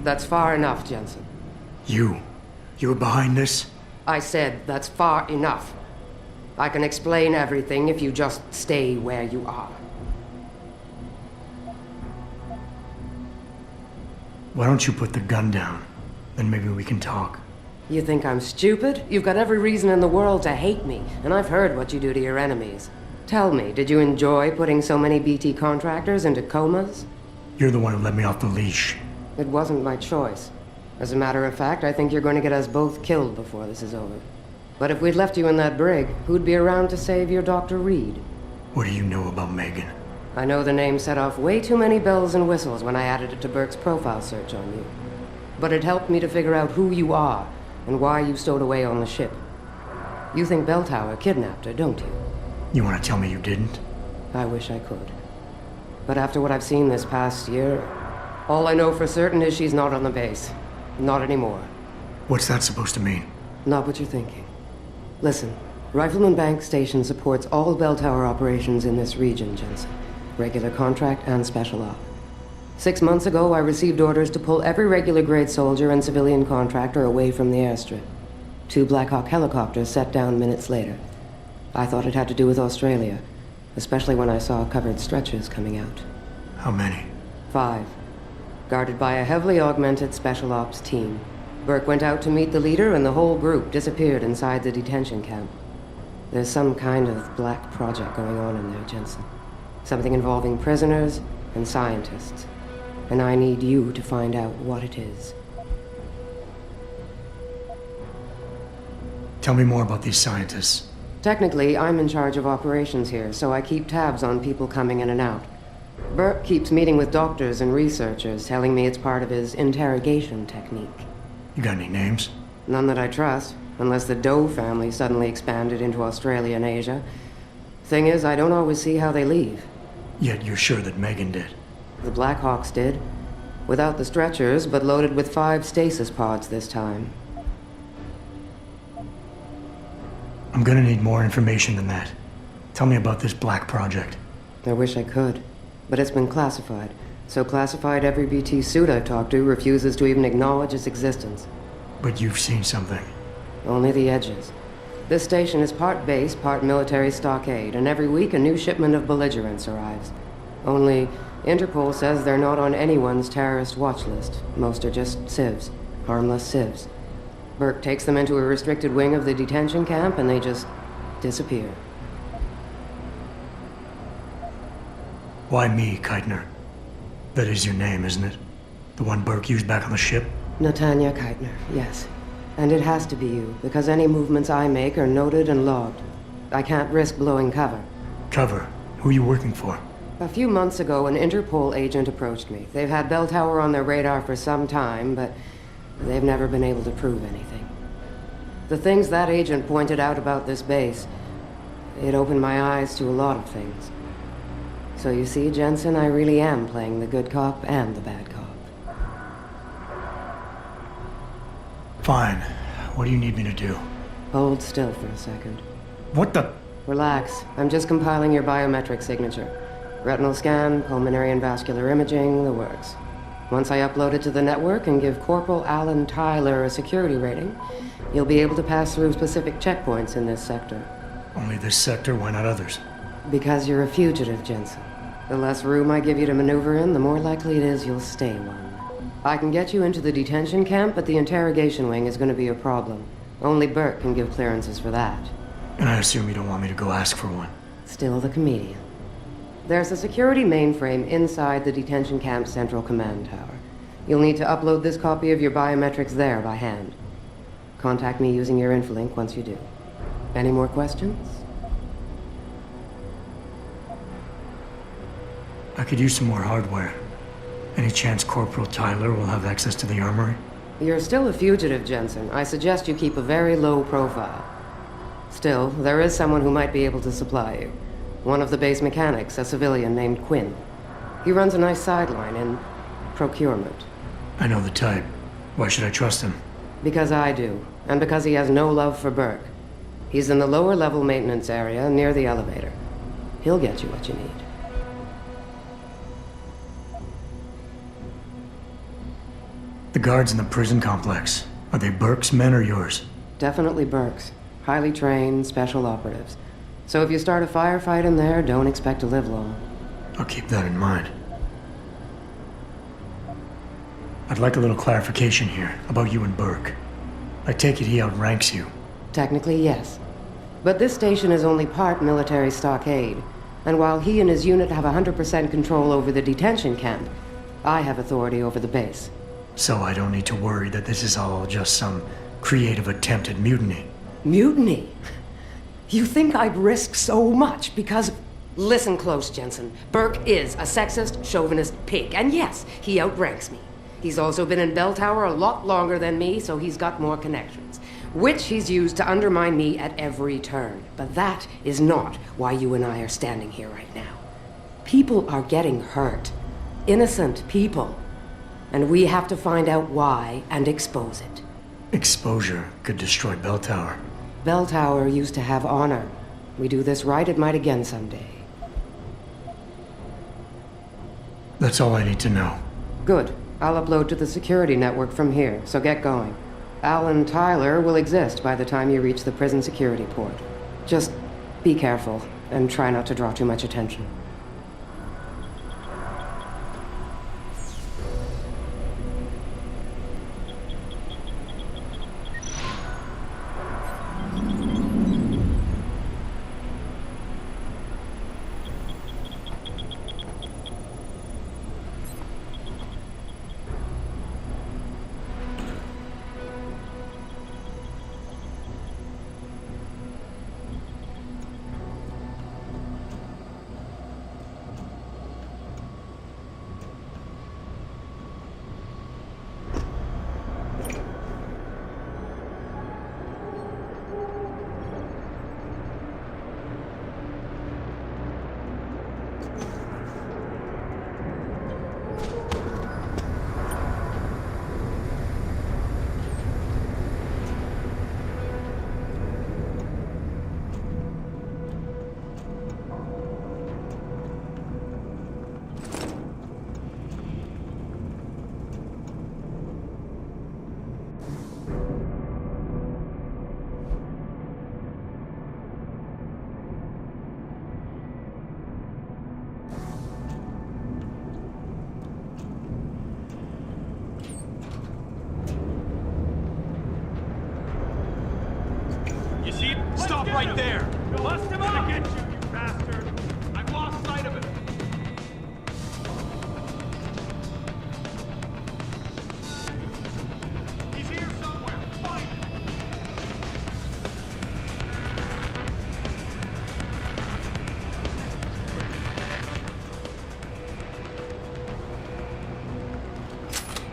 That's far enough, Jensen. You were behind this? I said that's far enough. I can explain everything if you just stay where you are. Why don't you put the gun down? Then maybe we can talk. You think I'm stupid? You've got every reason in the world to hate me, and I've heard what you do to your enemies. Tell me, did you enjoy putting so many BT contractors into comas? You're the one who let me off the leash. It wasn't my choice. As a matter of fact, I think you're going to get us both killed before this is over. But if we'd left you in that brig, who'd be around to save your Dr. Reed? What do you know about Megan? I know the name set off way too many bells and whistles when I added it to Burke's profile search on you. But it helped me to figure out who you are and why you stowed away on the ship. You think Bell Tower kidnapped her, don't you? You want to tell me you didn't? I wish I could. But after what I've seen this past year, all I know for certain is she's not on the base. Not anymore. What's that supposed to mean? Not what you're thinking. Listen, Rifleman Bank Station supports all Bell Tower operations in this region, Jensen. Regular contract and special op. 6 months ago, I received orders to pull every regular grade soldier and civilian contractor away from the airstrip. 2 Black Hawk helicopters set down minutes later. I thought it had to do with Australia, especially when I saw covered stretchers coming out. How many? 5. Guarded by a heavily augmented special ops team. Burke went out to meet the leader and the whole group disappeared inside the detention camp. There's some kind of black project going on in there, Jensen. Something involving prisoners and scientists. And I need you to find out what it is. Tell me more about these scientists. Technically, I'm in charge of operations here, so I keep tabs on people coming in and out. Burke keeps meeting with doctors and researchers, telling me it's part of his interrogation technique. You got any names? None that I trust, unless the Doe family suddenly expanded into Australia and Asia. Thing is, I don't always see how they leave. Yet you're sure that Megan did. The Blackhawks did. Without the stretchers, but loaded with 5 stasis pods this time. I'm gonna need more information than that. Tell me about this black project. I wish I could, but it's been classified. So classified every BT suit I've talked to refuses to even acknowledge its existence. But you've seen something. Only the edges. This station is part base, part military stockade, and every week a new shipment of belligerents arrives. Only, Interpol says they're not on anyone's terrorist watch list. Most are just civs. Harmless civs. Burke takes them into a restricted wing of the detention camp, and they just disappear. Why me, Keitner? That is your name, isn't it? The one Burke used back on the ship? Natanya Keitner, yes. And it has to be you, because any movements I make are noted and logged. I can't risk blowing cover. Cover? Who are you working for? A few months ago, an Interpol agent approached me. They've had Bell Tower on their radar for some time, but they've never been able to prove anything. The things that agent pointed out about this base, it opened my eyes to a lot of things. So you see, Jensen, I really am playing the good cop and the bad cop. Fine. What do you need me to do? Hold still for a second. What the? Relax. I'm just compiling your biometric signature. Retinal scan, pulmonary and vascular imaging, the works. Once I upload it to the network and give Corporal Alan Tyler a security rating, you'll be able to pass through specific checkpoints in this sector. Only this sector, why not others? Because you're a fugitive, Jensen. The less room I give you to maneuver in, the more likely it is you'll stay one. I can get you into the detention camp, but the interrogation wing is going to be a problem. Only Burke can give clearances for that. And I assume you don't want me to go ask for one. Still the comedian. There's a security mainframe inside the detention camp's central command tower. You'll need to upload this copy of your biometrics there by hand. Contact me using your Infolink once you do. Any more questions? I could use some more hardware. Any chance Corporal Tyler will have access to the armory? You're still a fugitive, Jensen. I suggest you keep a very low profile. Still, there is someone who might be able to supply you. One of the base mechanics, a civilian named Quinn. He runs a nice sideline in procurement. I know the type. Why should I trust him? Because I do, and because he has no love for Burke. He's in the lower level maintenance area near the elevator. He'll get you what you need. The guards in the prison complex, are they Burke's men or yours? Definitely Burke's. Highly trained, special operatives. So if you start a firefight in there, don't expect to live long. I'll keep that in mind. I'd like a little clarification here about you and Burke. I take it he outranks you. Technically, yes. But this station is only part military stockade. And while he and his unit have 100% control over the detention camp, I have authority over the base. So I don't need to worry that this is all just some creative attempt at mutiny. Mutiny? You think I'd risk so much because... Listen close, Jensen. Burke is a sexist, chauvinist pig. And yes, he outranks me. He's also been in Bell Tower a lot longer than me, so he's got more connections. Which he's used to undermine me at every turn. But that is not why you and I are standing here right now. People are getting hurt. Innocent people. And we have to find out why and expose it. Exposure could destroy Bell Tower. Bell Tower used to have honor. We do this right, it might again someday. That's all I need to know. Good. I'll upload to the security network from here, so get going. Alan Tyler will exist by the time you reach the prison security port. Just be careful, and try not to draw too much attention. Stop right there! Bust him up! Get you, you bastard! I've lost sight of him! He's here somewhere! Find him!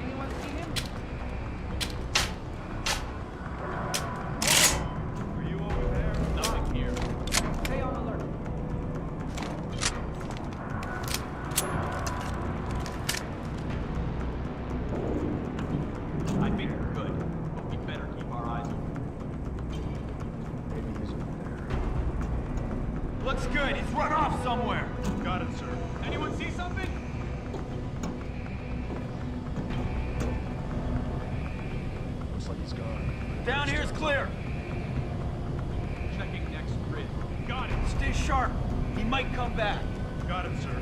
Anyone see him? Are you over there? Nothing here. Stay on alert. I think we're good, but we better keep our eyes open. Maybe he's over there. Looks good. He's run off somewhere. Got it, sir. Anyone see something? Looks like he's gone. Down here's clear. Checking next grid. Got it. Stay sharp. He might come back. Got it, sir.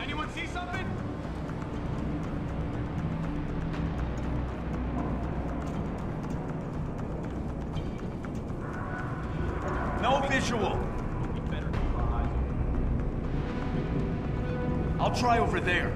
Anyone see something? No visual. We better keep our eyes open. I'll try over there.